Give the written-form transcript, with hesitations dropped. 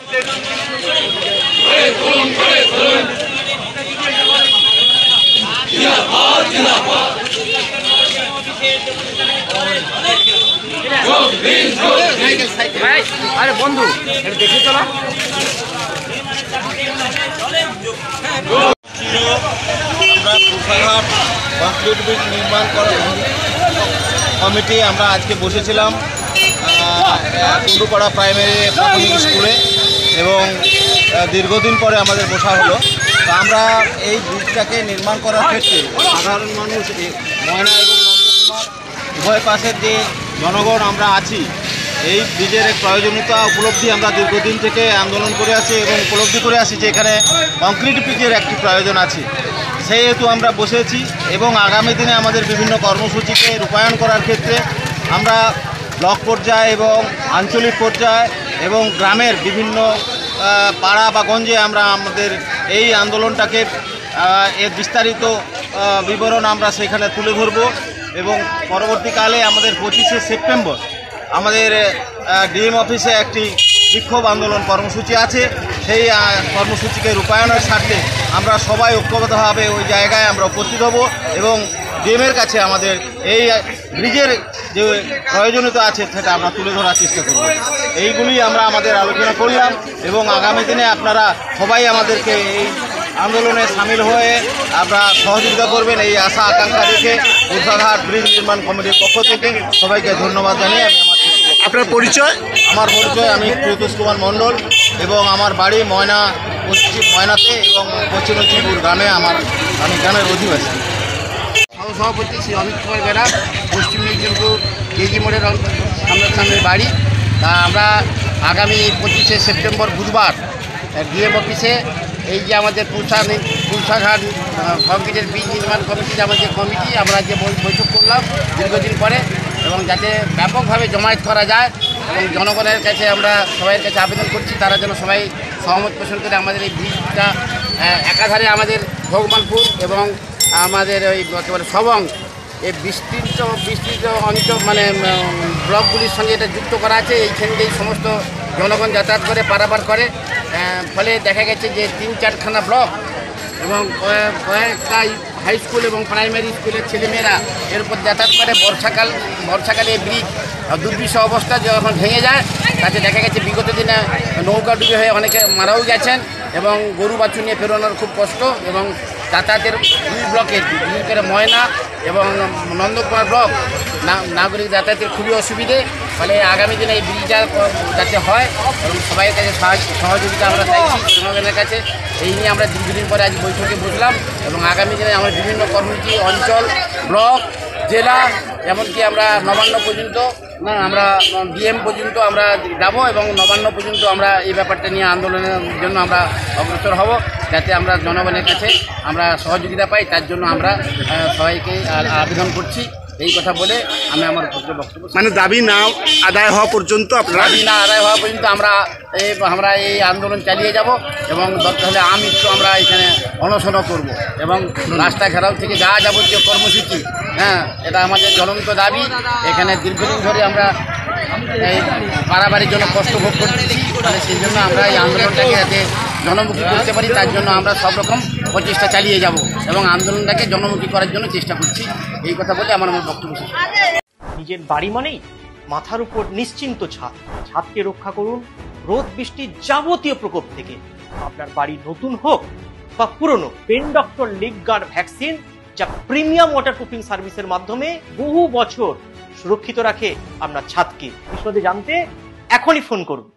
আরে বন্ধু দেখে চলা কংক্রিট ব্রিজ নির্মাণ কমিটি আমরা আজকে বসেছিলাম কুন্ডুপাড়া প্রাইমারি প্রাথমিক স্কুলে এবং দীর্ঘদিন পরে আমাদের বসা হলো। তো আমরা এই ব্রিজটাকে নির্মাণ করার ক্ষেত্রে সাধারণ মানুষ ময়না এবং নন্দকুমার উভয় পাশের যে জনগণ আমরা আছি এই ব্রিজের এক প্রয়োজনীয়তা উপলব্ধি আমরা দীর্ঘদিন থেকে আন্দোলন করে আছি এবং উপলব্ধি করে আসি যে এখানে কংক্রিট ব্রিজের একটি প্রয়োজন আছে। সেই হেতু আমরা বসেছি এবং আগামী দিনে আমাদের বিভিন্ন কর্মসূচিকে রূপায়ণ করার ক্ষেত্রে আমরা ব্লক পর্যায়ে এবং আঞ্চলিক পর্যায়ে এবং গ্রামের বিভিন্ন পাড়া বা গঞ্জে আমরা আমাদের এই আন্দোলনটাকে এর বিস্তারিত বিবরণ আমরা সেখানে তুলে ধরব এবং পরবর্তীকালে আমাদের 25শে সেপ্টেম্বর আমাদের ডিএম অফিসে একটি বিক্ষোভ আন্দোলন কর্মসূচি আছে। সেই কর্মসূচিকে রূপায়ণের স্বার্থে আমরা সবাই ঐক্যবদ্ধভাবে ওই জায়গায় আমরা উপস্থিত হব এবং ডিএমের কাছে আমাদের এই ব্রিজের যে প্রয়োজনীয়তা আছে সেটা আমরা তুলে ধরার চেষ্টা করব। এইগুলি আমরা আমাদের আলোচনা করলাম এবং আগামী দিনে আপনারা সবাই আমাদেরকে এই আন্দোলনে সামিল হয়ে আমরা সহযোগিতা করবেন এই আশা আকাঙ্ক্ষা রেখে বুদ্ধাঘাট ব্রিজ নির্মাণ কমিটির পক্ষ থেকে সবাইকে ধন্যবাদ জানিয়ে আমি আমার আপনার পরিচয়? আমার পরিচয় আমি প্রত্যুষ কুমার মণ্ডল এবং আমার বাড়ি ময়নাতে এবং পশ্চিম লক্ষ্মীপুর গ্রামে আমি গ্রামের অধিবাসী। সহসভাপতি শ্রী অমিত কুমার বেরা, পশ্চিম মেদিনীপুর কেজি মোড়ের সামনের বাড়ি। তা আমরা আগামী 25শে সেপ্টেম্বর বুধবার ডিএম অফিসে এই যে আমাদের পুরসাঘাট কংক্রিটের ব্রিজ নির্মাণ কমিটির আমাদের কমিটি আমরা যে বৈঠক করলাম দীর্ঘদিন পরে এবং যাতে ব্যাপকভাবে জমায়েত করা যায় এবং জনগণের কাছে আমরা সবাইয়ের কাছে আবেদন করছি তারা যেন সবাই সহমত পোষণ করে আমাদের এই ব্রিজটা একাধারে আমাদের ভগবানপুর এবং আমাদের ওই একেবারে সবং এই বিস্তৃত অঞ্চল মানে ব্লকগুলির সঙ্গে এটা যুক্ত করা আছে। এইখান দিয়েই সমস্ত জনগণ যাতায়াত করে পারাপার করে, ফলে দেখা গেছে যে 3-4খানা ব্লক এবং কয়েকটা হাই স্কুল এবং প্রাইমারি স্কুলের ছেলেমেয়েরা এর উপর যাতায়াত করে। বর্ষাকালে এই ব্রিজ দুর্বিষহ অবস্থা যখন ভেঙে যায় তাতে দেখা গেছে বিগত দিনে নৌকা ডুবে হয়ে অনেকে মারাও গেছেন এবং গরু বাছুর নিয়ে পেরোনোর খুব কষ্ট এবং যাতায়াতের দুই ব্লকের বিশেষ করে ময়না এবং নন্দকুমার ব্লক নাগরিক যাতায়াতের খুবই অসুবিধে। ফলে আগামী দিনে এই ব্রিজটা যাতে হয় এবং সবাই কাছে সহযোগিতা আমরা চাইছি জনগণের কাছে। এই নিয়ে আমরা দীর্ঘদিন পরে আজ বৈঠকে বসলাম এবং আগামী দিনে আমরা বিভিন্ন কর্মসূচি অঞ্চল, ব্লক, জেলা এমনকি আমরা নবান্ন পর্যন্ত আমরা ডিএম পর্যন্ত আমরা যাব এবং নবান্ন পর্যন্ত আমরা এই ব্যাপারটা নিয়ে আন্দোলনের জন্য আমরা অগ্রসর হব যাতে আমরা জনগণের কাছে আমরা সহযোগিতা পাই। তার জন্য আমরা সবাইকে আবেদন করছি। এই কথা বলে আমি আমার বক্তব্য মানে দাবি না আদায় হওয়া পর্যন্ত দাবি না আদায় হওয়া পর্যন্ত আমরা এই আন্দোলন চালিয়ে যাব এবং দরকার হলে আমৃত্যু আমরা এখানে অনশনও করব এবং রাস্তা ঘেরাও থেকে যা যাবতীয় কর্মসূচি এটা আমাদের জ্বলন্ত দাবি। এখানে দীর্ঘদিন ধরে আমরা এই পারাবারের জন্য কষ্ট ভোগ করতেছি, মানে সেই জন্য আমরা এই আন্দোলনটাকে যাতে জনমুখী করতে পারি তার জন্য আমরা সব রকম প্রচেষ্টা চালিয়ে যাব এবং আন্দোলনটাকে জনমুখী করার জন্য চেষ্টা করছি। এই কথা বলে আমার বক্তব্য শেষ। নিজের বাড়ি মানেই মাথার উপর নিশ্চিন্ত ছাদ। ছাদকে রক্ষা করুন রোদ বৃষ্টির যাবতীয় প্রকোপ থেকে। আপনার বাড়ি নতুন হোক বা পুরনো, pen doctor leak guard vaccine যা প্রিমিয়াম ওয়াটারপ্রুফিং সার্ভিসের মাধ্যমে বহু বছর সুরক্ষিত রাখে আপনার ছাদকে। বিশদে জানতে এখনই ফোন করুন।